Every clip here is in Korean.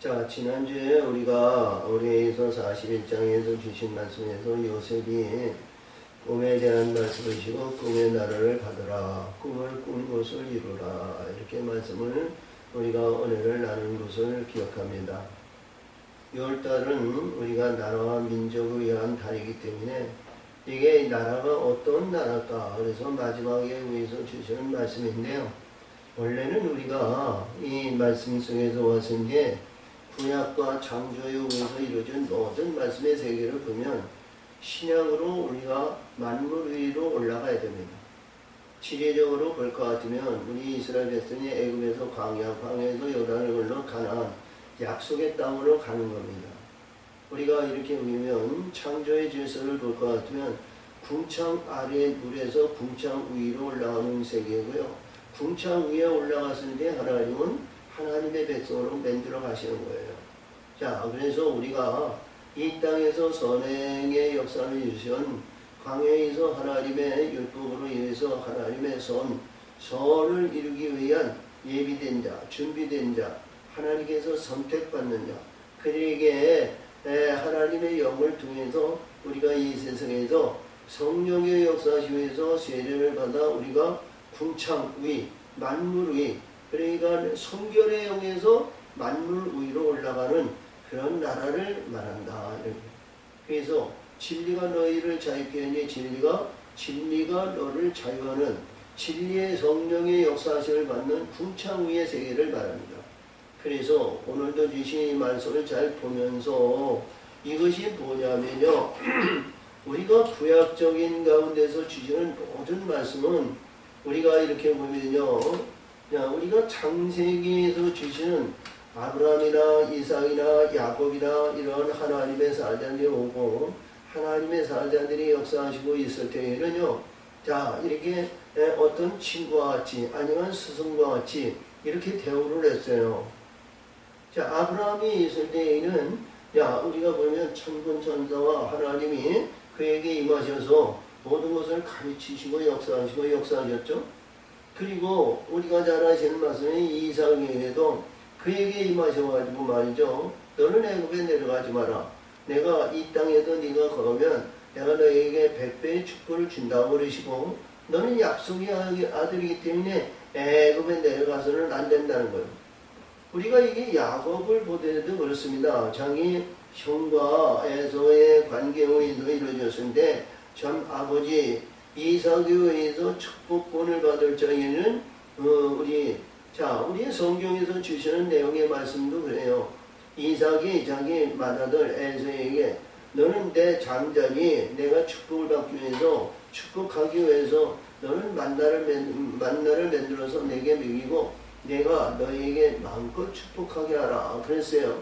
자, 지난주에 우리가 우리에서 41장에서 주신 말씀에서 요셉이 꿈에 대한 말씀이시고 꿈의 나라를 받으라, 꿈을 꾼 것을 이루라, 이렇게 말씀을 우리가 은혜를 나눈 것을 기억합니다. 6월달은 우리가 나라와 민족을 위한 달이기 때문에 이게 나라가 어떤 나라일까, 그래서 마지막에 위에서 주시는 말씀인데요. 원래는 우리가 이 말씀 속에서 왔은 게 구약과 창조에 의해서 이루어진 모든 말씀의 세계를 보면 신약으로 우리가 만물 위로 올라가야 됩니다. 지리적으로 볼 것 같으면 우리 이스라엘 백성이 애굽에서 광야에서 요단을 건너 가나안 약속의 땅으로 가는 겁니다. 우리가 이렇게 보면 창조의 질서를 볼 것 같으면 궁창 아래 물에서 궁창 위로 올라가는 세계고요. 궁창 위에 올라갔을 때 하나님은 하나님의 백성으로 만들어 가시는 거예요. 자, 그래서 우리가 이 땅에서 선행의 역사를 이루신 광야에서 하나님의 율법으로 인해서 하나님의 선을 이루기 위한 예비된 자, 준비된 자, 하나님께서 선택받는 자, 그들에게 하나님의 영을 통해서 우리가 이 세상에서 성령의 역사시에서 세례를 받아 우리가 궁창 위, 만물 위, 그러니까 성결의 영에서 만물 위로 올라가는 그런 나라를 말한다. 그래서 진리가 너희를 자유케 하니 진리가 너를 자유하는 진리의 성령의 역사심을 받는 궁창 위의 세계를 말합니다. 그래서 오늘도 주신 이 말씀을 잘 보면서 이것이 뭐냐면요. 우리가 구약적인 가운데서 주시는 모든 말씀은 우리가 이렇게 보면요. 우리가 창세기에서 주시는 아브라함이나 이삭이나 야곱이나 이런 하나님의 사자들이 오고 하나님의 사자들이 역사하시고 있을 때에는요. 자, 이렇게 어떤 친구와 같이 아니면 스승과 같이 이렇게 대우를 했어요. 자, 아브라함이 있을 때에는 우리가 보면 천군천사와 하나님이 그에게 임하셔서 모든 것을 가르치시고 역사하셨죠. 그리고 우리가 잘 아시는 말씀이 이삭에게도 그에게 임하셔가지고 말이죠. 너는 애굽에 내려가지 마라. 내가 이 땅에도 네가 걸으면 내가 너에게 100배의 축복을 준다고 그러시고 너는 약속의 아들이기 때문에 애굽에 내려가서는 안 된다는 거예요. 우리가 이게 야곱을 보더라도 그렇습니다. 자기 형과 에서의 관계에 의해서 이루어졌는데 전 아버지 이삭에 의해서 축복권을 받을 자에는 우리 성경에서 주시는 내용의 말씀도 그래요. 이삭이 자기 맏아들 에서에게 너는 내 장자니 내가 축복을 받기 위해서 축복하기 위해서 너는 만나를 만들어서 내게 먹이고 내가 너에게 마음껏 축복하게 하라 그랬어요.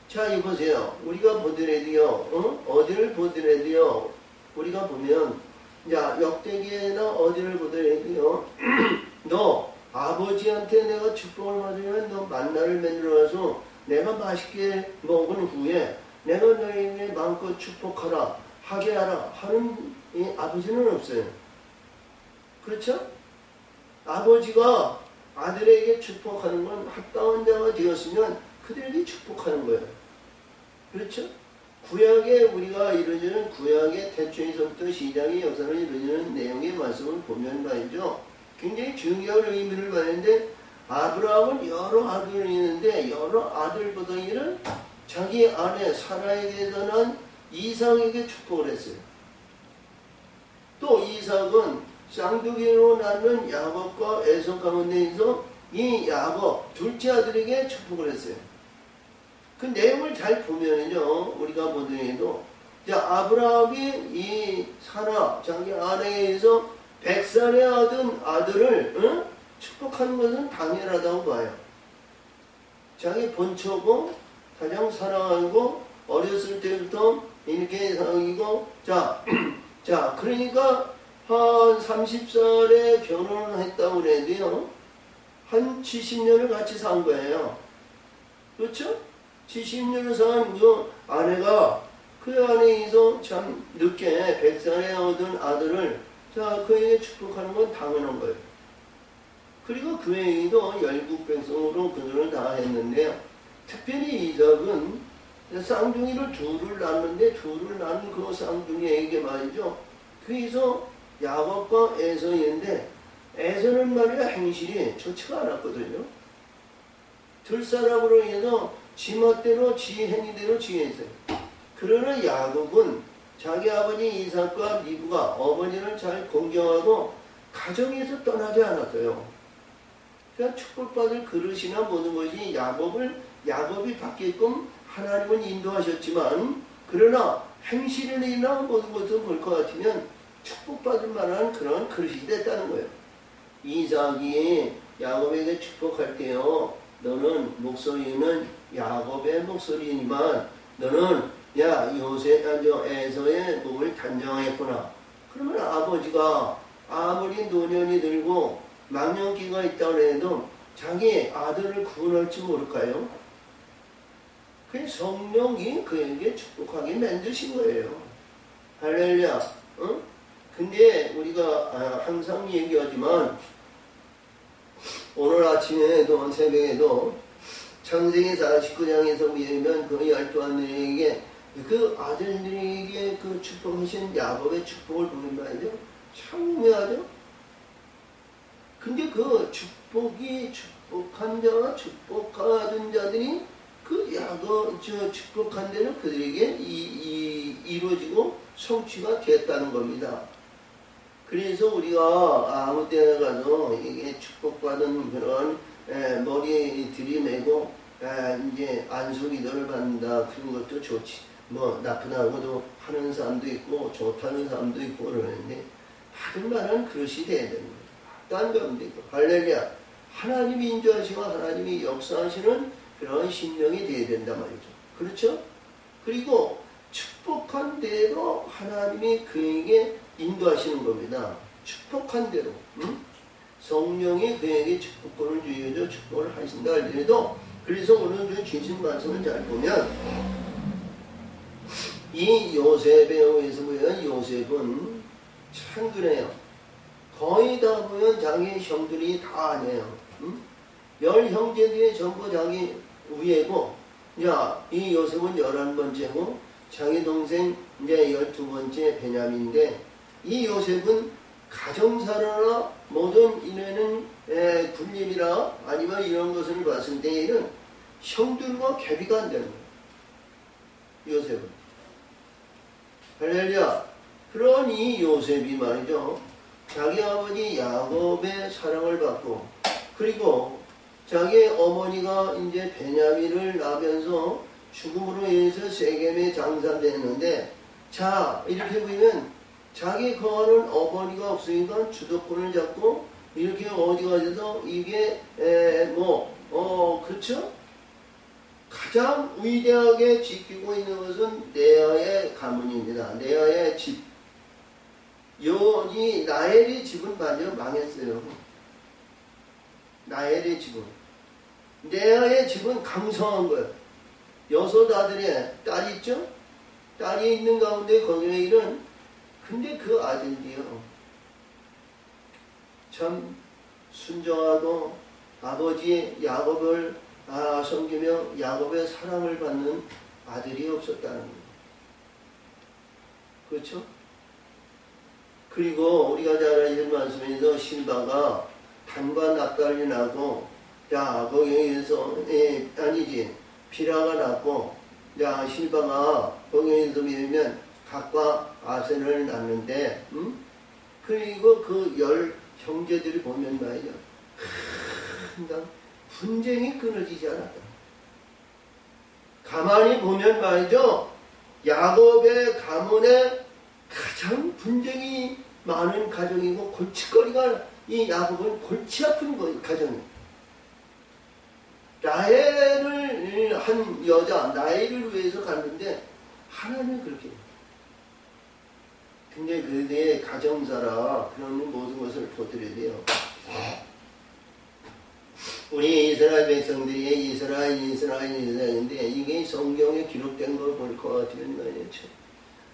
자, 이보세요. 우리가 보더라도요. 어디를 보더라도요. 우리가 보면 역대기에나 어디를 보더라도요. 너 아버지한테 내가 축복을 받으면 너 만나를 만들어서 내가 맛있게 먹은 후에 내가 너에게 마음껏 축복하라 하게 하라 하는 이 아버지는 없어요. 그렇죠? 아버지가 아들에게 축복하는 건 합당한 자가 되었으면 그들에게 축복하는 거예요. 그렇죠? 구약에 우리가 이루어지는 구약의 태초에서부터 시작의 역사를 이루어지는 내용의 말씀을 보면 말이죠. 굉장히 중요한 의미를 받는데 아브라함은 여러 아들이 있는데 여러 아들보다는 자기 아내 사라에게서 난 이삭에게 축복을 했어요. 또 이삭은 쌍둥이로 낳는 야곱과 에서 가운데에서 이 야곱 둘째 아들에게 축복을 했어요. 그 내용을 잘 보면은요, 우리가 보더라도 아브라함이 이 사라 자기 아내에서 100살에 얻은 아들을 축복하는 것은 당연하다고 봐요. 자기 본처고 가장 사랑하고 어렸을 때부터 이렇게 사귀고 그러니까 한 30살에 결혼을 했다고 그래도요, 한 70년을 같이 산 거예요. 그렇죠? 70년을 산 그 아내가 그 안에서 참 늦게 100살에 얻은 아들을 그에게 축복하는 건 당연한 거예요. 그리고 그 외에도 열국 백성으로 그들을 다 했는데요. 특별히 이삭은 쌍둥이를 둘을 낳는데 둘을 낳은 그 쌍둥이에게 말이죠. 그래서 야곱과 에서인데 에서는 말이야 행실이 좋지가 않았거든요. 들사람으로 인해서 지 멋대로 지 행위대로 지냈어요. 그러나 야곱은 자기 아버지 이삭과 리브가 어머니를 잘 공경하고 가정에서 떠나지 않았어요. 그러니까 축복받을 그릇이나 모든 것이 야곱이 받게끔 하나님은 인도하셨지만 그러나 행실을 인한 모든 것을 볼 것 같으면 축복받을 만한 그런 그릇이 됐다는 거예요. 이삭이 야곱에게 축복할 때요. 너는 목소리는 야곱의 목소리이지만 너는 에서의 목을 단정했구나. 그러면 아버지가 아무리 노년이 들고 망년기가 있다고 해도 자기 아들을 구원할지 모를까요? 그 성령이 그에게 축복하게 만드신 거예요. 할렐루야. 어? 근데 우리가 항상 얘기하지만 오늘 아침에도 새벽에도 창세기 49장에서 보면 그 12아들에게 그 아들들에게 그 축복하신 야곱의 축복을 보면 말이죠. 참 우매하죠. 근데 그 축복한 자와 축복받은 자들이 그 축복한 대로 그들에게 이루어지고 성취가 됐다는 겁니다. 그래서 우리가 아무 때나 가서 이게 축복받은 그런 머리에 들이매고 이제 안수기도를 받는다 그런 것도 좋지. 뭐 나쁘다고도 하는 사람도 있고 좋다는 사람도 있고 그러는데 받을 만한 그릇이 돼야 되는 거예요. 딴 가운데 있고 할렐루야. 하나님이 인도하시고 하나님이 역사하시는 그런 심령이 돼야 된단 말이죠. 그렇죠? 그리고 축복한 대로 하나님이 그에게 인도하시는 겁니다. 축복한 대로. 성령이 그에게 축복권을 주여줘 축복을 하신다 할지라도 그래서 오늘 그 주신 말씀을 잘 보면 이 요셉에 의해서 보면 요셉은 참 그래요. 거의 다 보면 자기 형들이 다 아니에요. 10형제들이 전부 자기 위에고 이 요셉은 11번째고 자기 동생 이제 12번째 베냐민인데 이 요셉은 가정사로나 모든 인해는 군림이나 아니면 이런 것을 봤을 때에는 형들과 겹이가 안 되는 거예요. 요셉은. 할렐루야. 그런 이 요셉이 말이죠. 자기 아버지 야곱의 사랑을 받고 그리고 자기 어머니가 이제 베냐민을 낳으면서 죽음으로 인해서 세겜에 장사되는데 자 이렇게 보면 자기 거하는 어머니가 없으니까 주도권을 잡고 이렇게 어디 가서도 이게 그렇죠? 가장 위대하게 지키고 있는 것은 레아의 가문입니다. 레아의 집. 이 라헬의 집은 완전 망했어요. 라헬의 집은. 레아의 집은 강성한 거예요. 6 아들의 딸이 있죠? 딸이 있는 가운데 거기에 있는 근데 그 아들이요. 참 순종하고 아버지 야곱을 섬기며 야곱의 사랑을 받는 아들이 없었다는 거예요. 그렇죠? 그리고 우리가 잘 아시는 말씀에서 실바가 단과 납달이 나고 거기에서 아니지 비라가 났고 실바가 거기에서 보면 각과 아센을 낳는데 그리고 그 10 형제들이 보면 말이죠. 항상 분쟁이 끊어지지 않았다. 가만히 보면 말이죠. 야곱의 가문에 가장 분쟁이 많은 가정이고 골칫거리가 이 야곱은 골치 아픈 가정이에요. 라헬을 한 여자 라헬을 위해서 갔는데 하나님은 그렇게 근데 그의 가정사라 그런 모든 것을 보드려야 돼요. 우리 이스라엘 백성들이 이스라엘인데 이게 성경에 기록된 걸 볼 것 같으면 말이죠.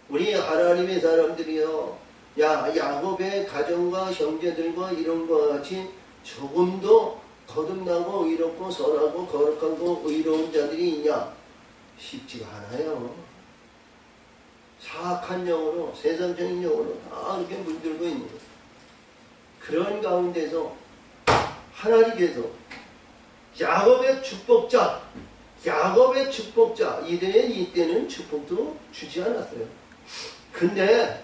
우리 하나님의 사람들이요. 야곱의 가정과 형제들과 이런 것 같이 조금도 거듭나고 의롭고 선하고 거룩하고 의로운 자들이 있냐? 쉽지가 않아요. 사악한 영으로, 세상적인 영으로 다 이렇게 물들고 있는 거예요. 그런 가운데서 하나님께서 야곱의 축복자, 이때는 축복도 주지 않았어요. 근데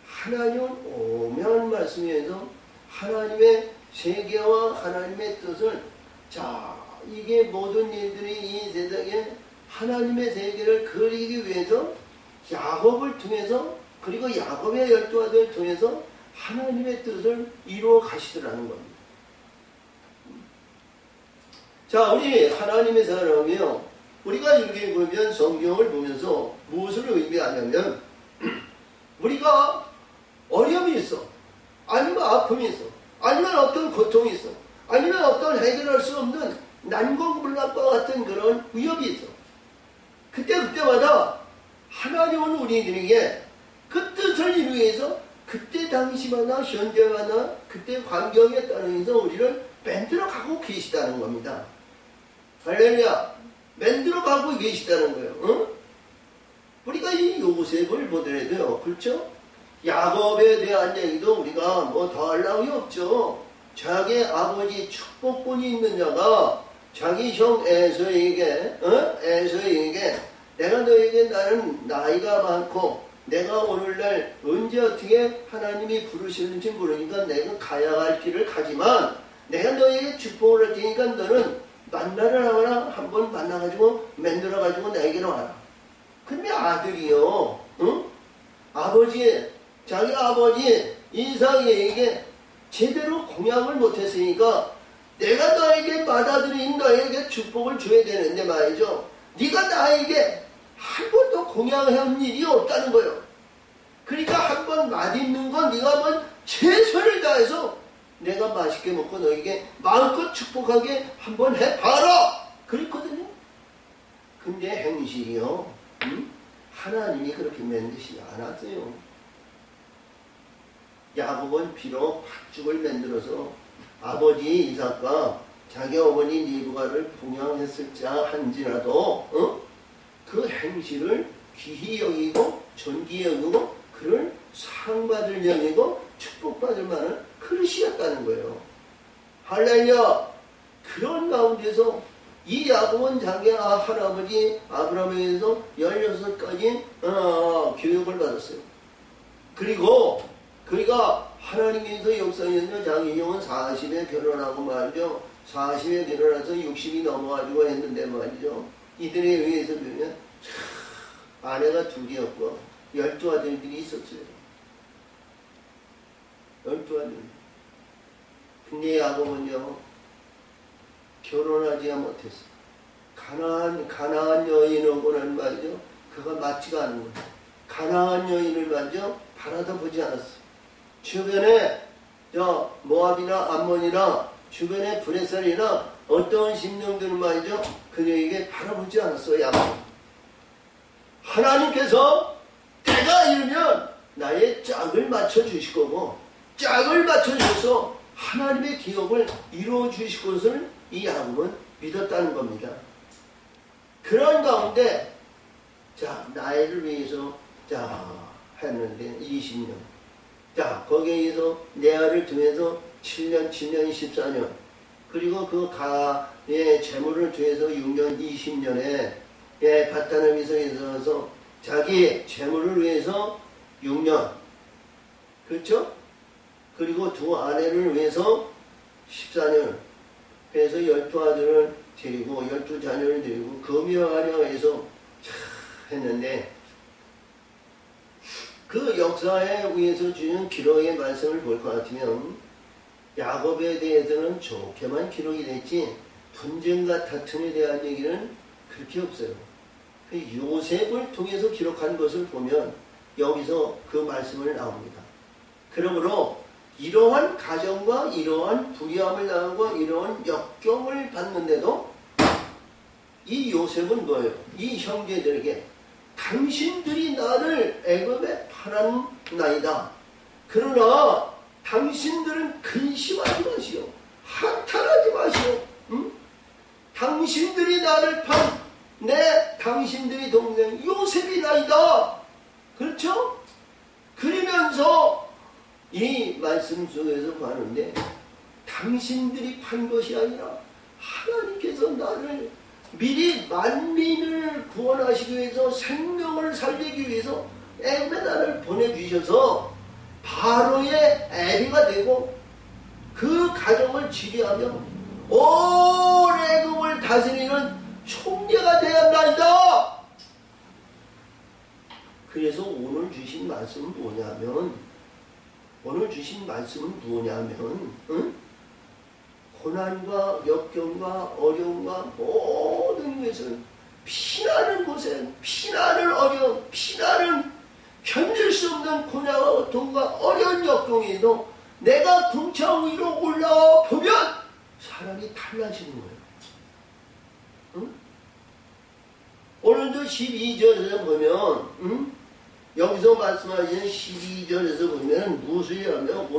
하나님은 오묘한 말씀에서 하나님의 세계와 하나님의 뜻을, 자, 이게 모든 일들이 이 세상에 하나님의 세계를 그리기 위해서 야곱을 통해서, 그리고 야곱의 12아들을 통해서 하나님의 뜻을 이루어 가시더라는 겁니다. 자, 우리 하나님의 사람이요, 우리가 이렇게 보면 성경을 보면서 무엇을 의미하냐면, 우리가 어려움이 있어, 아니면 아픔이 있어, 아니면 어떤 고통이 있어, 아니면 어떤 해결할 수 없는 난공불락과 같은 그런 위협이 있어. 그때마다 하나님은 우리들에게 그 뜻을 이루기 위해서 그때 당시마다, 현재마다, 그때 환경에 따라서 우리를 만들어 가고 계시다는 겁니다. 할렐루야. 만들어 가고 계시다는 거예요. 응? 우리가 이 요셉을 보더라도요, 그렇죠? 야곱에 대한 얘기도 우리가 뭐 더 할 나위 없죠. 자기 아버지 축복권이 있는 자가 자기 형 에서에게 내가 너에게 나는 나이가 많고 내가 오늘날 언제 어떻게 하나님이 부르시는지 모르니까 내가 가야 할 길을 가지만 내가 너에게 축복을 할 테니까 너는 만나를 하거나 한번 만나가지고 만들어가지고 나에게로 와라. 근데 아들이요, 응? 자기 아버지 이삭에게 제대로 공양을 못했으니까 내가 너에게 받아들인 너에게 축복을 줘야 되는데 말이죠. 네가 나에게 한 번도 공양한 일이 없다는 거예요. 그러니까 한 번 맛있는 건 네가 한번 최선을 다해서 내가 맛있게 먹고 너에게 마음껏 축복하게 한번 해봐라. 그랬거든요. 근데 행실이요, 하나님이 그렇게 만드시지 않았어요. 야곱은 비록 팥죽을 만들어서 아버지 이삭과 자기 어머니 리브가를 봉양했을자 한지라도 그 행실을 귀히 여기고 존귀히 여기고 그를 사랑받을 여기고 축복받을 만한 그릇이었다는 거예요. 할렐루야. 그런 가운데서 이 야곱은 자기 할아버지 아브라함에게서 16가지 교육을 받았어요. 그리고 그가 하나님께서 역사에서 자기 형은 40에 결혼하고 말이죠. 40에 결혼해서 60이 넘어가지고 했는데 말이죠. 이들에 의해서 보면 아내가 둘이었고 12아들들이 있었어요. 12아들. 근데 야곱은요, 결혼하지 못했어. 가나안 여인하고는 말이죠. 그가 맞지가 않은 거예요. 가나안 여인을 말이죠. 바라다 보지 않았어. 주변에 모압이나 암몬이나 주변에 브레셀이나 어떤 심령들은 말이죠. 그녀에게 바라보지 않았어요. 하나님께서 때가 이르면 나의 짝을 맞춰주실 거고 짝을 맞춰주셔서 하나님의 기업을 이루어 주실 것을 이 야곱은 믿었다는 겁니다. 그런 가운데 나이를 위해서 했는데 20년. 거기에서 레아를 통해서 7년, 14년. 그리고 그 가의 재물을 통해서 6년, 20년에 바타나미서 있어서 자기 재물을 위해서 6년. 그렇죠? 그리고 두 아내를 위해서 14년. 그래서 12아들을 데리고 12자녀를 데리고 금여하려 해서 했는데 그 역사에 의해서 주는 기록의 말씀을 볼 것 같으면 야곱에 대해서는 좋게만 기록이 됐지 분쟁과 다툼에 대한 얘기는 그렇게 없어요. 요셉을 통해서 기록한 것을 보면 여기서 그 말씀을 나옵니다. 그러므로 이러한 가정과 이러한 불의함을 당하고 이러한 역경을 받는데도 이 요셉은 뭐예요? 이 형제들에게 당신들이 나를 애굽에 팔았나이다. 그러나 당신들은 근심하지 마시오. 한탄하지 마시오. 응? 당신들이 나를 판 당신들이 동생 요셉이나이다. 그렇죠? 그러면서 이 말씀 속에서 가는데 당신들이 판 것이 아니라 하나님께서 나를 미리 만민을 구원하시기 위해서 생명을 살리기 위해서 나를 보내주셔서 바로의 애비가 되고 그 가정을 지휘하며 온 애국을 다스리는 총리가 되어야 한다이다. 그래서 오늘 주신 말씀은 뭐냐면 응? 고난과 역경과 어려움과 모든 것을 피나는 곳에 피나는 어려움, 피나는 견딜 수 없는 고난과 고통과 어려운 역경에도 내가 궁창 위로 올라와 보면 사람이 달라지는 거예요. 응? 오늘도 12절에서 보면 여기서 말씀하시는 12절에서 보면 무엇을 하면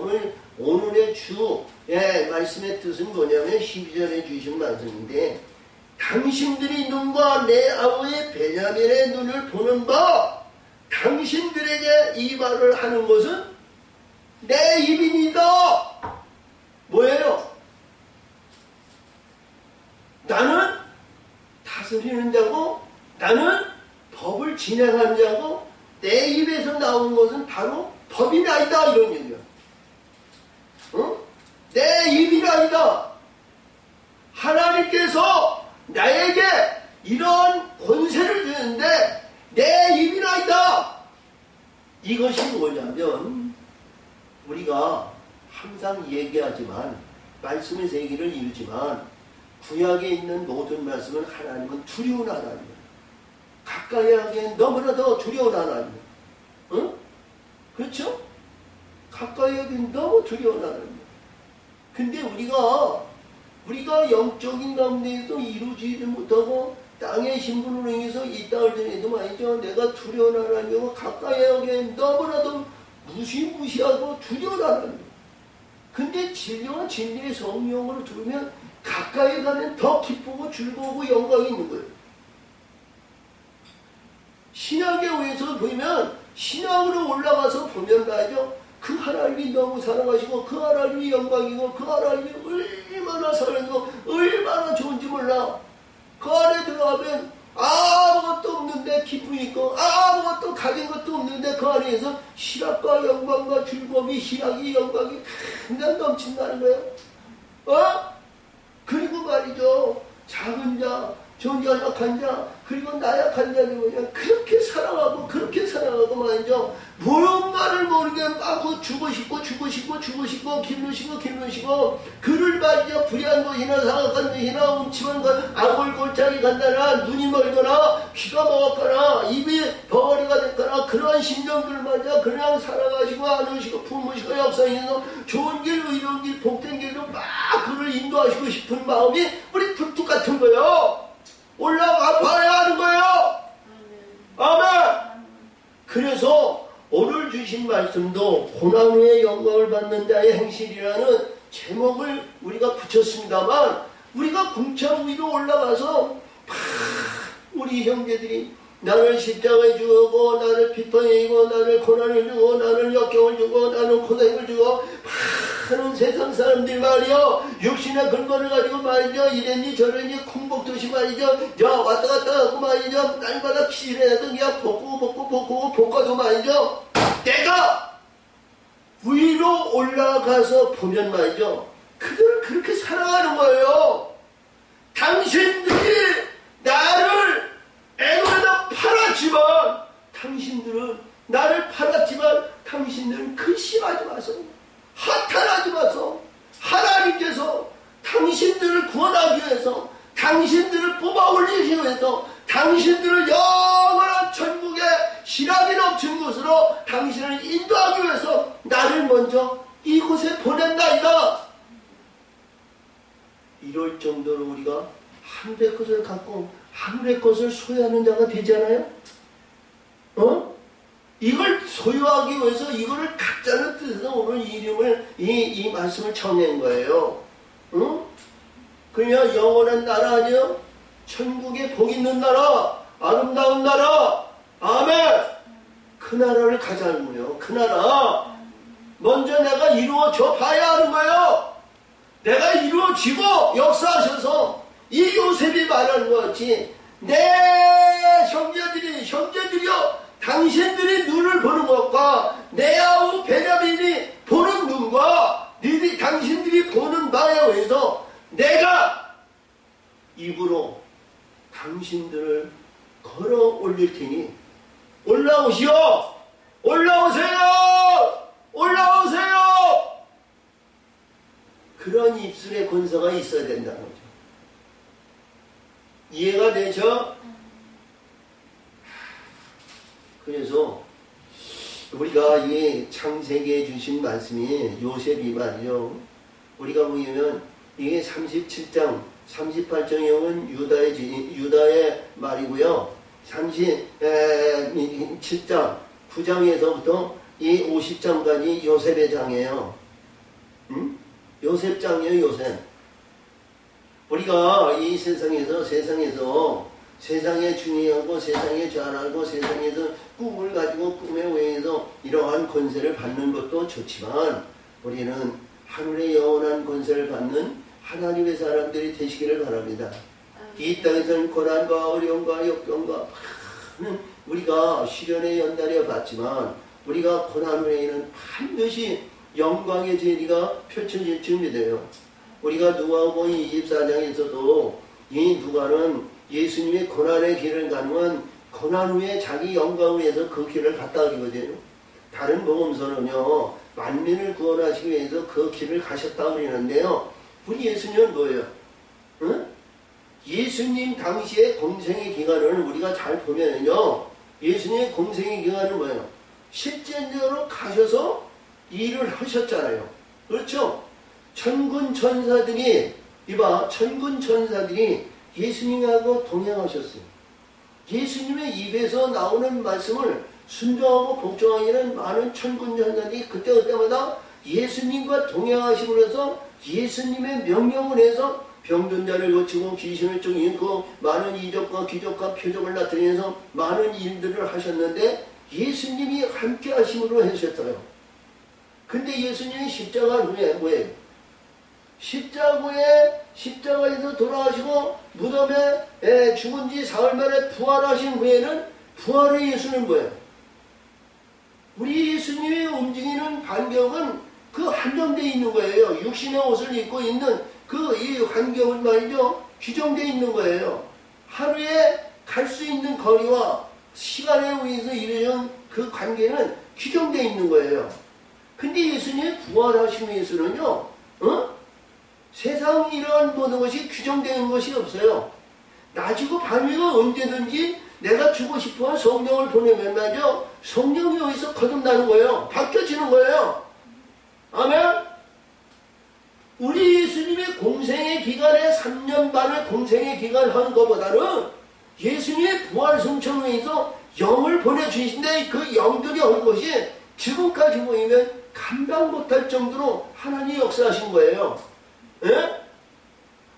오늘의 말씀의 뜻은 뭐냐면 12절에 주신 말씀인데 당신들이 눈과 내 아우의 베냐민의 눈을 보는 바 당신들에게 이 말을 하는 것은 내 입이니이다. 뭐예요? 나는 다스리는 자고 나는 법을 진행하는 자고 내 입에서 나온 것은 바로 법이나이다. 이런 얘기야. 응? 내 입이나이다. 하나님께서 나에게 이런 권세를 주는데 내 입이나이다. 이것이 뭐냐면 우리가 항상 얘기하지만 말씀의 세계를 이루지만 구약에 있는 모든 말씀은 하나님은 두려운 하나님이에요. 가까이 하기엔 너무나도 두려운 하나님. 응? 그렇죠? 가까이 하기엔 너무 두려운 하나님. 근데 우리가 영적인 가운데에도 이루지도 못하고 땅의 신분으로 인해서 이 땅을 지내도 말이죠. 내가 두려운 하나님이고 가까이 하기엔 너무나도 무시무시하고 두려운 하나님. 근데 진리와 진리의 성령으로 들으면 가까이 가면 더 기쁘고 즐거우고 영광이 있는 거예요. 신약에 의해서 보면 신약으로 올라가서 보면 말이죠. 그 하나님이 너무 사랑하시고 그 하나님이 영광이고 그 하나님이 얼마나 사랑이고 얼마나 좋은지 몰라. 그 안에 들어가면 아무것도 없는데 기쁨이 있고 아무것도 가진 것도 없는데 그 안에서 희락과 영광과 즐거움이 희락이 영광이 그냥 넘친다는 거예요. 그리고 말이죠. 작은 자, 연약한 자, 그리고 나약한 자를 그냥 그렇게 사랑하고 말이죠. 무언가를 모르게 막 주고 싶고 기르시고 그를 말이죠. 불의한 것이나 사악한 것이나 음침한 것, 아골골짜기 간다나 눈이 멀거나 귀가 먹었거나 입이 벙어리가 됐거나 그러한 심정들을 말이죠. 그냥 살아가시고 안으시고 품으시고 역사에서 좋은 길, 의로운 길, 복된 길로 막 그를 인도하시고 싶은 마음이 우리 불뚝 같은 거예요. 올라가 봐야 하는 거예요. 아멘. 그래서 오늘 주신 말씀도 고난 후에 영광을 받는 자의 행실이라는 제목을 우리가 붙였습니다만 우리가 궁창 위로 올라가서 우리 형제들이 나를 십자가에 주고 나를 비판에 주고 나를 고난을 주고 나를 역경을 주고 나는 고생을 주고 많은 세상 사람들 말이요 육신의 근거를 가지고 말이죠 이랬니 저랬니 콩복듯이 말이죠 야 왔다 갔다 하고 말이죠 날마다 기질해도 그냥 볶고 볶아도 말이죠 내가 위로 올라가서 보면 말이죠 그들을 그렇게 사랑하는 거예요. 당신들이 나를 애고에다 팔았지만 당신들은 근심하지 마소. 한탄하지 마소. 하나님께서 당신들을 구원하기 위해서 당신들을 뽑아 올리기 위해서 당신들을 영원한 천국의 희락이 넘친 곳으로 당신을 인도하기 위해서 나를 먼저 이곳에 보낸다이다. 이럴 정도로 우리가 하늘의 것을 갖고 하늘의 것을 소유하는 자가 되잖아요. 이걸 소유하기 위해서 이거를 갖자는 뜻에서 오늘 이 말씀을 정한 거예요. 응? 그냥 영원한 나라 아니요? 천국에 복 있는 나라, 아름다운 나라, 아멘! 그 나라를 가자는 거예요. 그 나라. 먼저 내가 이루어져 봐야 하는 거예요. 내가 이루어지고 역사하셔서 이 요셉이 말하는 것 같이 내 형제들이여 당신들이 눈을 보는 것과 내 아우 베냐민이 보는 눈과 당신들이 보는 바에 의해서 내가 입으로 당신들을 걸어 올릴 테니 올라오시오! 올라오세요! 올라오세요! 그런 입술의 권세가 있어야 된다는 거죠. 이해가 되죠? 그래서 우리가 이 창세기에 주신 말씀이 요셉이 말이죠. 우리가 보면 이게 37장, 38장형은 유다의 말이고요. 37장, 9장에서부터 이 50장까지 요셉의 장이에요. 요셉장이에요, 요셉. 우리가 이 세상에 중요하고 세상에 잘하고 세상에서 꿈을 가지고 꿈에 의해서 이러한 권세를 받는 것도 좋지만 우리는 하늘의 영원한 권세를 받는 하나님의 사람들이 되시기를 바랍니다. 이 땅에서는 고난과 어려움과 역경과 많은 우리가 시련의 연달에 봤지만 우리가 고난 후에는 반드시 영광의 재리가 펼쳐질 줄 믿어요. 우리가 누가복음 24장에서도 이 누가는 예수님의 고난의 길을 가는 건 고난 후에 자기 영광을 위해서 그 길을 갔다 오거든요. 다른 복음서는요 만민을 구원하시기 위해서 그 길을 가셨다 그러는데요. 우리 예수님은 뭐예요? 응? 예수님 당시의 공생의 기간을 우리가 잘 보면요. 예수님의 공생의 기간은 뭐예요? 실제로 가셔서 일을 하셨잖아요. 그렇죠? 천군 천사들이 예수님하고 동행하셨어요. 예수님의 입에서 나오는 말씀을 순종하고 복종하기는 많은 천군 천사들이 그때마다 예수님과 동행하심으로써 예수님의 명령을 해서 병든 자를 고치고 귀신을 쫓고 많은 이적과 기적과 표적을 나타내면서 많은 일들을 하셨는데 예수님이 함께 하심으로 하셨어요. 근데 예수님이 십자가 후에 뭐예요? 십자가에서 돌아가시고 무덤에 죽은 지 사흘 만에 부활하신 후에는 부활의 예수는 뭐예요? 우리 예수님이 움직이는 반경은 그 한정되어 있는 거예요. 육신의 옷을 입고 있는 이 환경은 말이죠. 규정되어 있는 거예요. 하루에 갈 수 있는 거리와 시간에 의해서 이루어진 그 관계는 규정되어 있는 거예요. 근데 예수님의 부활하신 예수는요, 세상 이러한 모든 것이 규정되는 것이 없어요. 낮이고 밤이고 언제든지 내가 주고 싶어 성령을 보내면 말이죠. 성령이 여기서 거듭나는 거예요. 바뀌어지는 거예요. 아멘? 우리 예수님의 공생의 기간에 3년 반을 공생의 기간을 한 것보다는 예수님의 부활 성천을 위해서 영을 보내주신데 그 영들이 온 것이 지금까지 보이면 감당 못할 정도로 하나님이 역사하신 거예요. 예?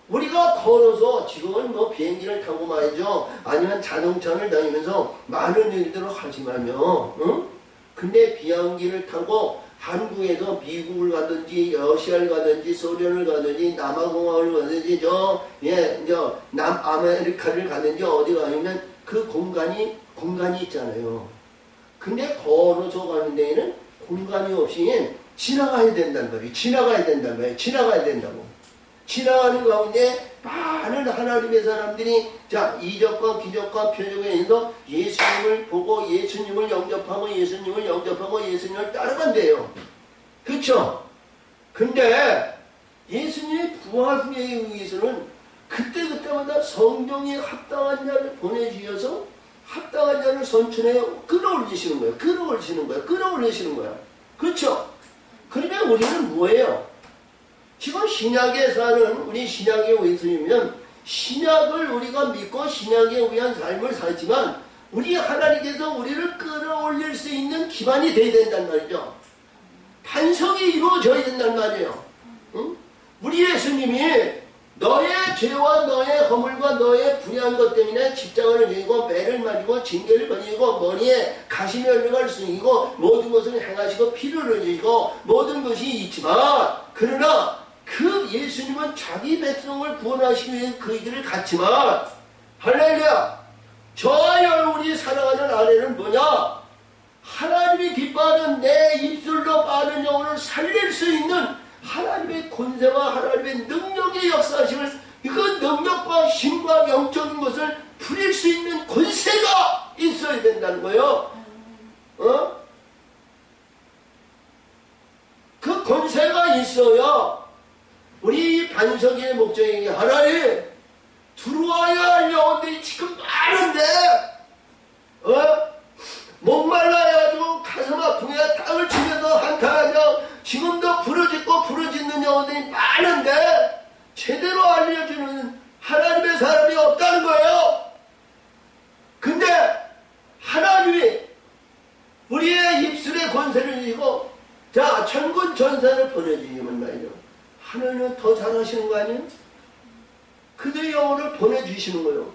우리가 걸어서 지금은 비행기를 타고 말이죠. 아니면 자동차를 다니면서 많은 일들을 하지만요. 응? 근데 비행기를 타고 한국에서 미국을 가든지 러시아를 가든지 소련을 가든지 남아공화국을 가든지 남아메리카를 가든지 어디 가면 그 공간이 있잖아요. 근데 걸어서 가는 데에는 공간이 없이 지나가야 된단 말이에요. 지나가야 된다고. 지나가는 가운데 많은 하나님의 사람들이 이적과 기적과 표적에 의해서 예수님을 보고 예수님을 영접하고 예수님을 따라간대요. 그렇죠? 근데 예수님의 부활 후에 의해서는 그때마다 성령이 합당한 자를 보내주셔서 합당한 자를 선천해요. 끌어올리시는 거예요. 그렇죠? 그러면 우리는 뭐예요? 지금 신약에 사는 우리 신약의 의인이면 신약을 우리가 믿고 신약에 의한 삶을 살지만 우리 하나님께서 우리를 끌어올릴 수 있는 기반이 되어야 된단 말이죠. 반성이 이루어져야 된단 말이에요. 응? 우리 예수님이 너의 죄와 너의 허물과 너의 불의한 것 때문에 십자가를 지고 매를 맞고 징계를 받이고 머리에 가시며 흘러갈 수 있고 모든 것을 행하시고 피를 흘리시고 모든 것이 있지만 그러나 그 예수님은 자기 백성을 구원하시기 위해 그 길을 갔지만 할렐루야 저와 우리 사랑하는 아내는 뭐냐 하나님이 기뻐하는 내 입술로 빠른 영혼을 살릴 수 있는 하나님의 권세와 하나님의 능력의 역사하심을 그 능력과 힘과 영적인 것을 부릴 수 있는 권세가 있어야 된다는 거예요. 그 권세가 있어야 우리 반석의 목적이 하나님 들어와야 할 영혼들이 지금 많은데 목말라가지고 가슴 아프게 땅을 치면서 한탄하며 지금도 부러짓고 부러짓는 영혼들이 많은데 제대로 알려주는 하나님의 사람이 없다는 거예요. 근데 하나님이 우리의 입술의 권세를 이고 자 천군 전사를 보내주시면 말이죠. 하나님은 더 잘하시는 거 아니에요? 그들의 영혼을 보내주시는 거예요.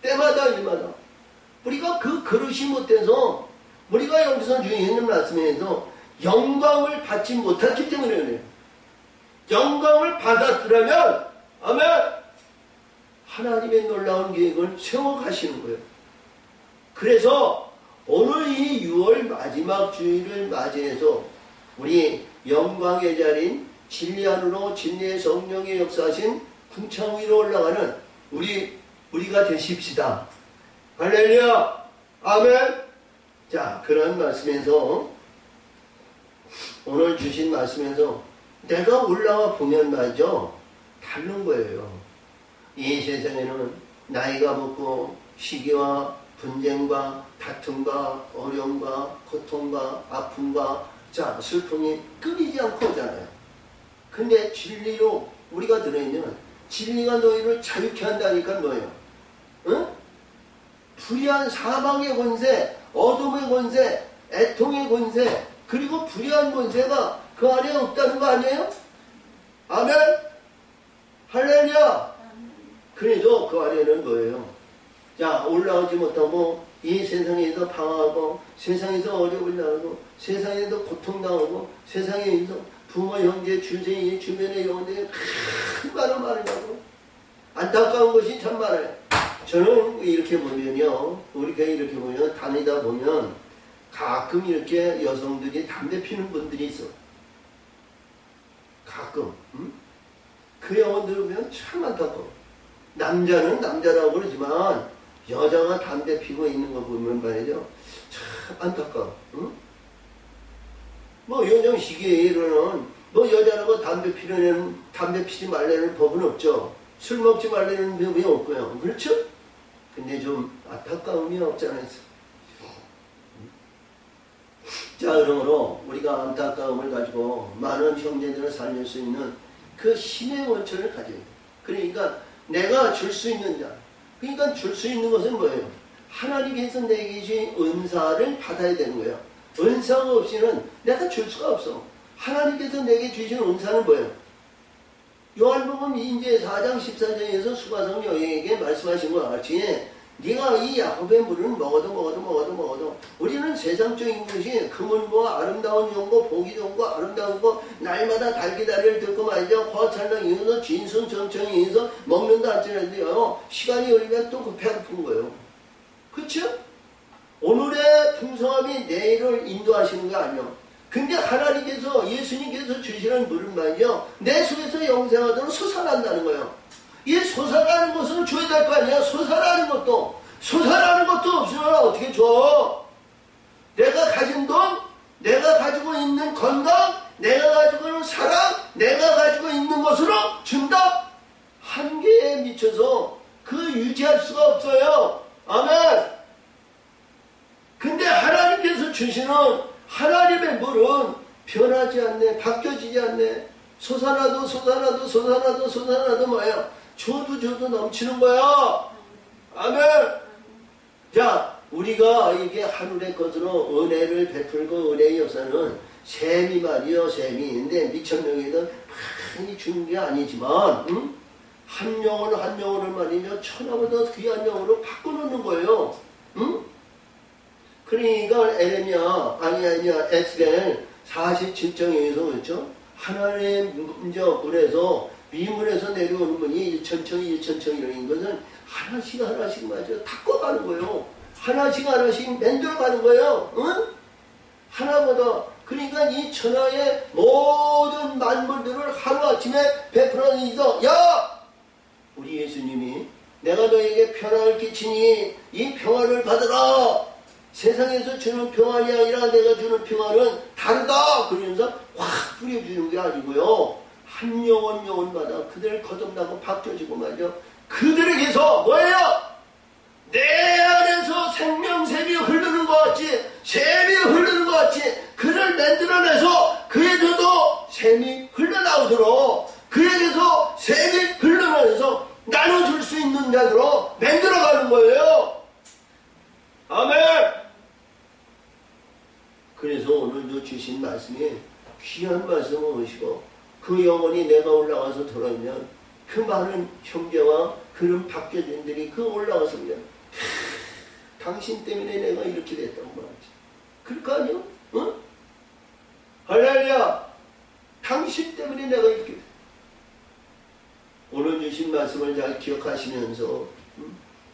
때마다 일마다. 우리가 그 그릇이 못돼서 우리가 여기서 주인 말씀에서 영광을 받지 못했기 때문에 그래요. 영광을 받았더라면 아멘 하나님의 놀라운 계획을 세워가시는 거예요. 그래서 오늘 이 6월 마지막 주일을 맞이해서 우리 영광의 자리인 진리 안으로 진리의 성령의 역사하신 궁창 위로 올라가는 우리가 되십시다. 할렐루야 아멘. 자 그런 말씀에서 오늘 주신 말씀에서 내가 올라와 보면 말이죠 다른 거예요. 이 세상에는 나이가 먹고 시기와 분쟁과 다툼과 어려움과 고통과 아픔과 자 슬픔이 끊이지 않고 오잖아요. 근데 진리로 우리가 들어있는 진리가 너희를 자유케 한다니까 뭐예요? 응? 불의한 사망의 권세, 어둠의 권세, 애통의 권세, 그리고 불의한 권세가 그 안에 없다는 거 아니에요? 아멘? 할렐루야! 그래서 그 안에는 뭐예요? 자, 올라오지 못하고 이 세상에서 방황하고 세상에서 어려움을 당하고 세상에서 고통당하고 세상에서 부모, 형제, 주제의 주변의 영혼들이 큰 말을 말하고 안타까운 것이 참 많아요. 저는 이렇게 보면요. 우리 교회 이렇게 보면 다니다 보면 가끔 이렇게 여성들이 담배 피는 분들이 있어. 가끔. 그 영혼 들으면 참 안타까워. 남자는 남자라고 그러지만 여자가 담배 피고 있는 거 보면 말이죠. 참 안타까워. 뭐 요즘 시기에는 뭐 여자라고 담배 피지 말라는 법은 없죠. 술 먹지 말라는 법이 없고요. 그렇죠? 근데 좀 안타까움이 없잖아요. 자, 그러므로 우리가 안타까움을 가지고 많은 형제들을 살릴 수 있는 그 힘의 원천을 가져야 돼. 그러니까 내가 줄 수 있는 자. 그러니까 줄 수 있는 것은 뭐예요? 하나님께서 내게 주신 은사를 받아야 되는 거예요. 은사가 없이는 내가 줄 수가 없어. 하나님께서 내게 주신 은사는 뭐예요? 요한복음 이제 4장 14절에서 수가성 여인에게 말씀하신 것 같이 네가 이 야곱의 물을 먹어도 우리는 세상적인 것이 금은과 아름다운 용고 보기 좋은 거 아름다운 거 날마다 달기다리를 듣고 말이죠. 화찬랑 이어서 진순 정청이 이어서 먹는다 할지라도요. 시간이 걸리면 또 배가 고픈 거예요. 그렇죠? 오늘의 풍성함이 내일을 인도하시는 거 아니에요. 근데 하나님께서 예수님께서 주시는 물은 말이죠. 내 속에서 영생하도록 솟아난다는 거예요. 이 솟아나는 것은 줘야 될 거 아니야. 솟아나는 것도 없으면 어떻게 줘? 내가 가진 돈, 내가 가지고 있는 건강, 내가 가지고 있는 사랑, 내가 가지고 있는 것으로 준다? 한계에 미쳐서 그 유지할 수가 없어요. 아멘. 근데 하나님께서 주시는 하나님의 물은 변하지 않네. 바뀌어지지 않네. 솟아나도 뭐예요? 줘도 넘치는 거야. 아멘. 자, 우리가 이게 하늘의 것으로 은혜를 베풀고 은혜의 역사는 셈이 말이요, 셈이. 근데 미천명에는 많이 주는 게 아니지만, 한 영혼을 한 영혼을 말이죠, 천하보다 귀한 영혼으로 바꿔놓는 거예요. 그러니까 아니야, 에스겔 47장에 의해서 그렇죠? 하나님의 문에서, 미문에서 내려오는 분이 1천청 이런 것은 하나씩 마저 닦아가는 거예요. 하나씩 만들어가는 거예요. 응? 하나보다. 그러니까 이 천하의 모든 만물들을 하루아침에 베풀어는 이서, 야! 우리 예수님이 내가 너에게 평안을 끼치니 이 평안을 받으라. 세상에서 주는 평안이 아니라 내가 주는 평안은 다르다. 그러면서 확 뿌려주는 게 아니고요. 한 영혼마다 그들을 거듭나고 바뀌어지고 말이죠. 그들에게서 뭐예요? 내 안에서 생명샘이 흐르는 것 같이, 샘이 흐르는 것 같이 그를 만들어내서 그에게도 샘이 흘러나오도록, 그에게서 샘이 흘러나오면서 나눠줄 수 있는 자들로 만들어가는 거예요. 아멘. 그래서 오늘도 주신 말씀이 귀한 말씀을 오시고, 그 영혼이 내가 올라가서 돌아오면 그 많은 형제와 그런 바뀌어진들이 그 올라가서 그냥 당신 때문에 내가 이렇게 됐다고 말하지. 그럴 거 아니요? 응? 할렐루야! 당신 때문에 내가 이렇게 됐다. 오늘 주신 말씀을 잘 기억하시면서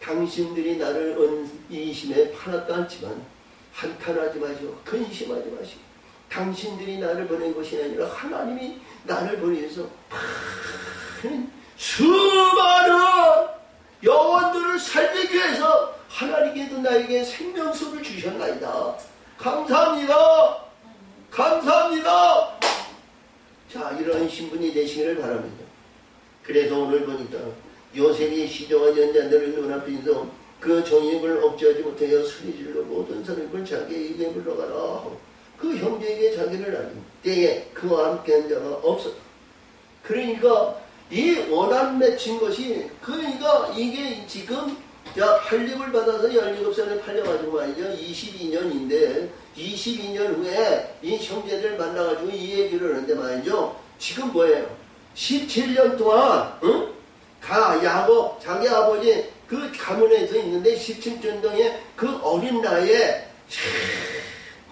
당신들이 나를 이심에 팔았다 했지만 한탄하지 마시고 근심하지 마시고, 당신들이 나를 보낸 것이 아니라 하나님이 나를 보내서 많은 수많은 영혼들을 살리기 위해서 하나님께도 나에게 생명수를 주셨나이다. 감사합니다. 감사합니다. 자, 이러한 신분이 되시기를 바랍니다. 그래서 오늘 보니까 요셉이 시종한 연자들을 눈앞에서 그 종입을 억제하지 못하여 소리질러 모든 사람을 자기에게 물러가라. 그 형제에게 자기를 알린 때에 그와 함께한 자가 없었다. 그러니까 이 원한 맺힌 것이, 그러니까 이게 지금 팔림을 받아서 17살에 팔려가지고 말이죠. 22년인데 22년 후에 이 형제들 만나가지고 이 얘기를 하는데 말이죠. 지금 뭐예요? 17년 동안 야곱 자기 아버지 그 가문에서 있는데 17년 동안 그 어린 나이에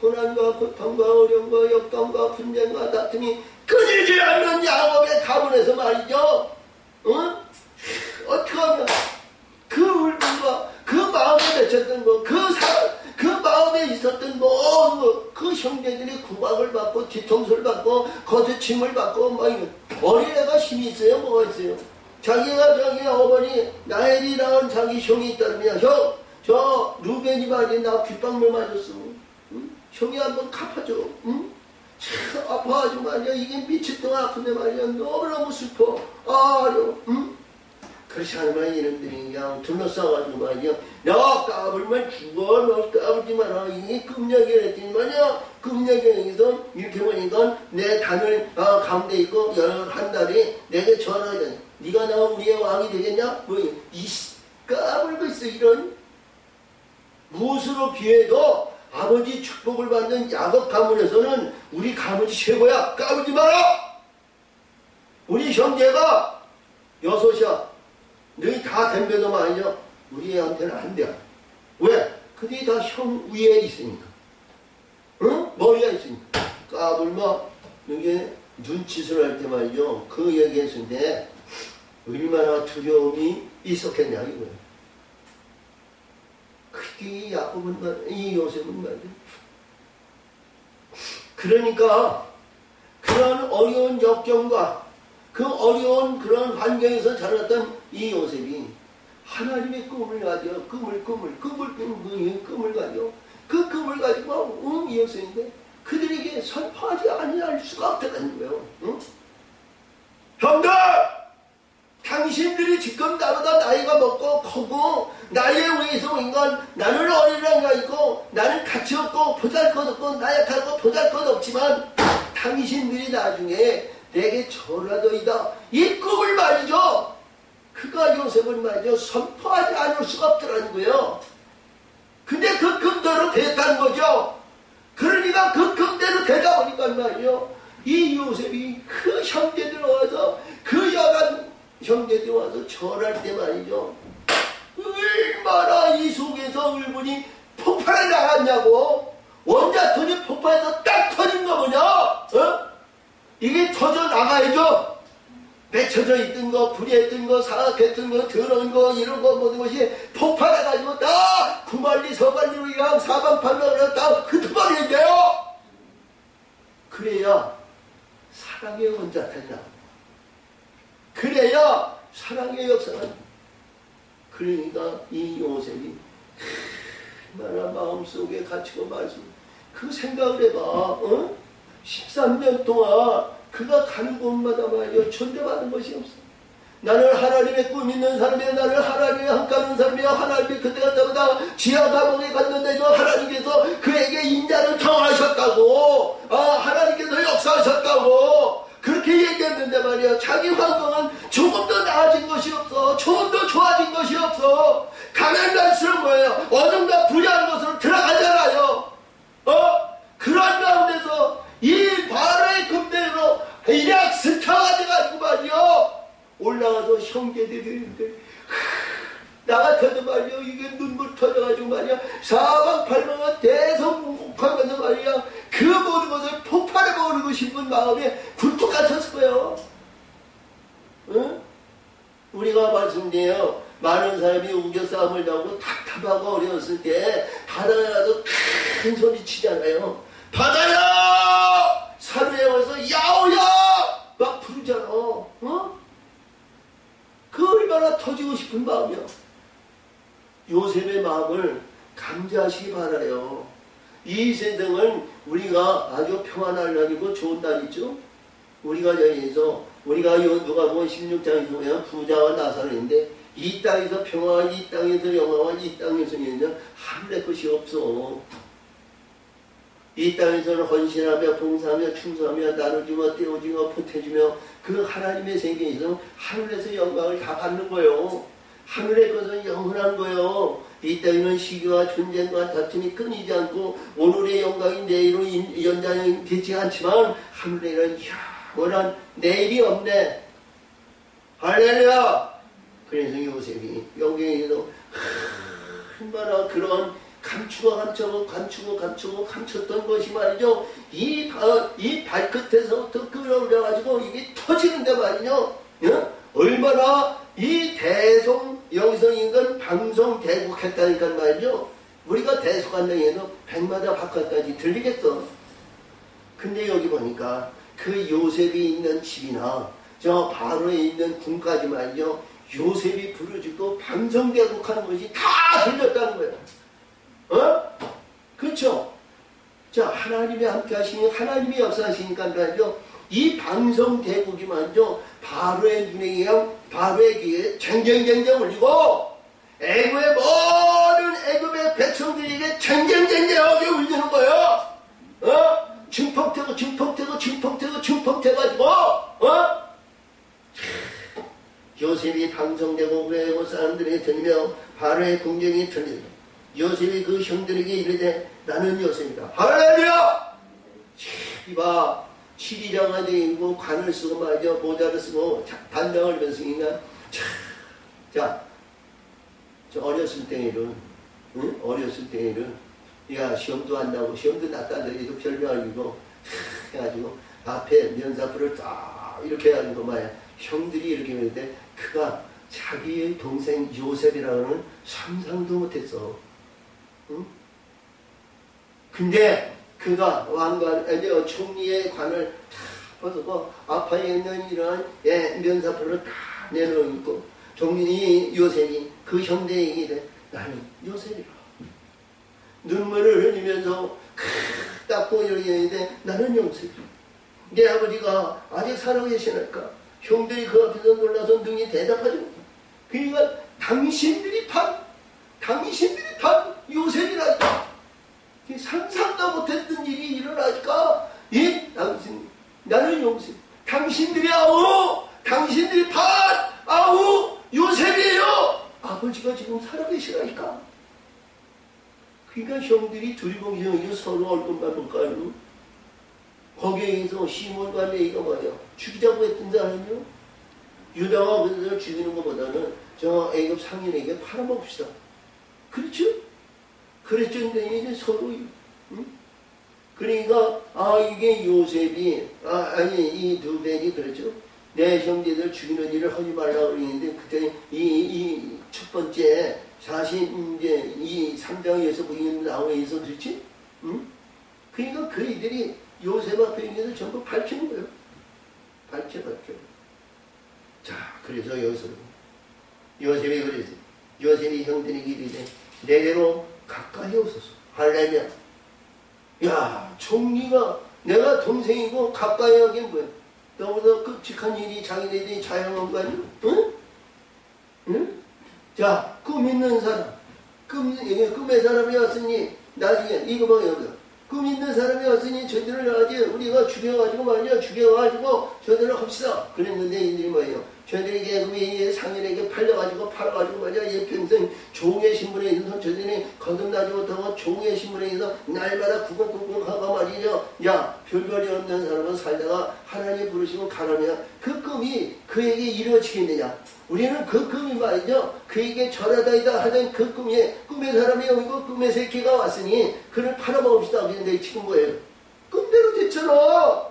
고난과 고통과 어려움과 역경과 분쟁과 다툼이 끊이지 않는 야곱의 가문에서 말이죠. 어떻게 하면 그 울분과 그 마음에 맺혔던 거, 그 마음에 있었던 그 형제들이 구박을 받고 뒤통수를 받고 거두침을 받고 막 이런, 어린애가 힘이 있어요? 뭐가 있어요? 자기 어머니 나엘이 낳은 자기 형이 있다면, 형, 저 루벤이 말이야, 나 귓방울 맞았어. 형이 한번 갚아줘. 참 아파가지고 말이야, 이게 며칠 동안 아픈데 말이야, 너무너무 슬퍼. 그렇지 않으면 이놈들이 그냥 둘러싸가지고 말이야, 너 까불면 죽어, 너 까불지 마라. 이게 금약이 했더니 말이야, 금약에서 이렇게 보니까 내 단을 가운데 있고 한 달이 내게 전화하잖아. 네가 나 우리의 왕이 되겠냐? 까불고 있어. 이런 무엇으로 비해도 아버지 축복을 받는 야곱 가문에서는 우리 가문이 최고야. 까불지 마라. 우리 형제가 6이야. 너희 다 덤벼도 말이죠. 우리 애한테는 안 돼. 왜? 그들이 다 형 위에 있으니까. 머리가 있으니까. 까불면 이게 눈짓을 할 때 말이죠. 그 얘기했을 때 얼마나 두려움이 있었겠냐 이거예요. 그게 야곱은 말이야. 이 요셉은 말이야. 그러니까 그런 어려운 역경과 그 어려운 그런 환경에서 자랐던 이 요셉이 하나님의 꿈을 가지고 꿈을 가지고 그 꿈을 가지고 이 요셉인데 그들에게 선포하지 아니할 수가 없다는 거예요. 형들! 당신들이 지금 나보다 나이가 먹고 크고 나이에 의해서 인간 나는 어린애가 있고 나는 가치 없고 보잘것없고 나약하고 보잘것없지만 당신들이 나중에 내게 전하더이다. 이 꿈을 말이죠. 그가 요셉은 말이죠. 선포하지 않을 수가 없더라는 거예요. 근데 그 꿈대로 됐다는 거죠. 그러니까 그 꿈대로 되다 보니까 잠깐 말이요. 이 요셉이 그 형제들 와서 그 야간 형제들 와서 절할 때 말이죠. 얼마나 이 속에서 울분이 폭발해 나갔냐고. 원자통이 폭발해서 딱 터진 거 뭐냐? 이게 터져 나가야죠. 맺혀져 있던 거, 불에 있던 거, 사악했던 거, 더러운 거, 이런 거 모든 것이 폭발해가지고 다 구만리, 서만리로 그냥 사방팔방으로 다 흩어버려야 돼요. 그래야 사랑의 원자탄이 나옵니다. 그래야 사랑의 역사가. 그러니까 이 요셉이 얼마나 마음속에 갇히고 말씀 그 생각을 해봐. 13년 동안 그가 가는 곳마다 말이야 존대받은 것이 없어. 나는 하나님의 꿈 있는 사람이야. 나는 하나님의 함께하는 사람이야. 하나님이 그때가 때마다 지하 감옥에 갔는데도 하나님께서 그에게 인자를 통하셨다고. 하나님께서 역사하셨다고 그렇게 얘기했는데 말이야 자기 환경은 조금 더 나아진 것이 없어. 조금 더 좋아진 것이 없어. 가면 갈수록 뭐예요? 어딘가 불리한 것으로 들어가잖아요. 그런 가운데서 이 바로의 금대로 일약 스타가 돼가지고 말이요 올라가서 형제들인데 나 같아도 말이요 이게 눈물 터져가지고 말이야 사방팔방은 대성공곡하면서 말이야 그 모든 것을 폭발해버리고 싶은 마음에 굴뚝 갇혔을 거예요. 우리가 말씀드려요. 많은 사람이 우겨싸움을 나오고 답답하고 어려웠을 때 바다에 가서 큰 소리 치잖아요. 바다야! 산에 와서 야오야! 막 부르잖아. 그 얼마나 터지고 싶은 마음이야. 요셉의 마음을 감지하시기 바라요. 이 세상은 우리가 아주 평안할 날이고 좋은 날이죠. 우리가 여기에서 우리가 누가복음 16장에서 보면 부자와 나사로인데 이 땅에서 평화, 이 땅에서 영화와 이 땅에서 있는 하늘의 것이 없어. 이 땅에서는 헌신하며 봉사하며 충성하며 나누지며 떼어지며 보태주며 그 하나님의 세계에서 하늘에서 영광을 다 받는 거예요. 하늘의 것은 영원한 거예요. 이 땅에는 시기와 전쟁과 다툼이 끊이지 않고 오늘의 영광이 내일로 연장이 되지 않지만 하늘에는 영원한 내일이 없네. 할렐루야. 그래서 요셉이 영경에서 얼마나 그런 감추었던 것이 말이죠. 이 발끝에서부터 끌어올려가지고 이게 터지는데 말이죠. 얼마나 이 대송 여기서 인간 방송 대국했다니까 말이죠. 우리가 대속한다고 백마다 바깥까지 들리겠어. 근데 여기 보니까 그 요셉이 있는 집이나 저 바로에 있는 궁까지 말이죠. 요셉이 부르짖고 방송대국하는 것이 다 들렸다는 거예요. 그렇죠? 자, 하나님이 함께 하시니 하나님이 역사하시니까 말이죠. 이 방송대국이 말이죠. 바로의 눈에 의한 바로의 귀에 쟁쟁쟁쟁 울리고 애굽의 모든 애굽의 백성들에게 쟁쟁쟁쟁하게 울리는 거예요. 증폭되고 요셉이 방송되고 외국 사람들에게 들리며 바로의 궁정이 들리며 요셉이 그 형들에게 이르되 나는 요셉이다. 할렐루야! 이봐 7위장가 되고 관을 쓰고 말이죠. 모자를 쓰고 단장을 면승이가 자, 저 어렸을 때에는 야 시험도 안 나고 시험도 났다더라도 별명이고 해가지고 앞에 면사부를 딱 이렇게 해가지고 말이야 형들이 이렇게 했는데 그가 자기의 동생 요셉이라고는 상상도 못했어. 응? 근데 그가 왕관, 총리의 관을 다 벗고 앞에 있는 이런 면사부를 다 내놓고 종이 요셉이 그 형제에게 이래 나는 요셉이라. 눈물을 흘리면서 닦고 이렇게 했는데 나는 요셉이라. 내 아버지가 아직 살아계시니까 형들이 그 앞에서 놀라서 능히 대답하죠. 그러니까 당신들이 반 요셉이라니까. 상상도 못했던 일이 일어나니까 나는 요셉. 당신들이 요셉이에요. 아버지가 지금 살아계시라니까. 그러니까 형들이 두리뭉실하게 서로 얼굴만 볼까요? 거기에서 시몬과 레위가 뭐예요? 죽이자고 했던 사람이요. 유다가 그들을 죽이는 것보다는 저 애굽 상인에게 팔아먹읍시다. 그렇죠? 그랬죠. 근데 이제 서로 응? 그러니까 이게 요셉이 아니 이 르벤이 그렇죠. 내 형제들 죽이는 일을 하지 말라고 그러는데 그때 이 첫 번째 사실 이제 이 3장에서 보이는 나오에서 그렇지? 응? 그러니까 그이들이 요셉 앞에 있는 것을 전부 밝히는 거예요. 밝혀. 자, 그래서 여기서 요셉이 그랬어요. 요셉이 형들에게 이르되 내게로 가까이 오소서. 할렐루야. 야, 총리가 내가 동생이고 가까이 하긴 뭐야. 너보다 끔찍한 일이 자기네들이 자영한 거 아니야? 응? 응? 자, 꿈 있는 사람. 꿈의 사람이 왔으니 나중에 이거 봐 여기. 꿈 있는 사람이 왔으니 저들을 아직 우리가 죽여가지고 말이야. 죽여가지고 저들을 합시다. 그랬는데 이들이 뭐예요? 저들에게 애굽의 상인에게 팔아가지고 말이야. 얘 평생 종의 신분에 있어서 저들이 거듭나지 못하고 종의 신분에 있어서 날마다 구걱구걱하고 말이죠. 야, 별별이 없는 사람은 살다가 하나님 부르시고 가라면 그 꿈이 그에게 이루어지겠느냐? 우리는 그 꿈이 말이죠. 그에게 절하다이다 하던 그 꿈에 꿈의 사람이 오고 꿈의 새끼가 왔으니 그를 팔아먹읍시다. 그런데 지금 뭐예요? 꿈대로 됐잖아.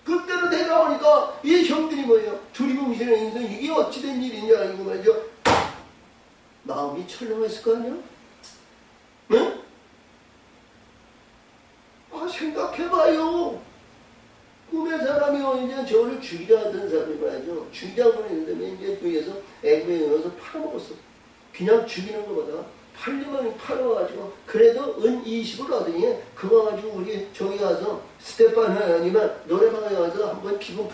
그때로 되다 보니까 이 형들이 뭐예요? 두리뭉실한 인생 이게 어찌된 일이냐 이거 말이죠. 마음이 철렁했을 거 아니야? 응? 생각해봐요. 꿈의 사람이 이제 저를 죽이려 하던 사람이 말이죠. 죽이려고 했는데 이제 위에서 애굽에 넣어서 팔아먹었어. 그냥 죽이는 것보다 팔리면 팔아가지고 그래도 은 20을 얻으니 그거 가지고 우리 저기 가서 스테판 아니면 노래방에 가서 한번 기분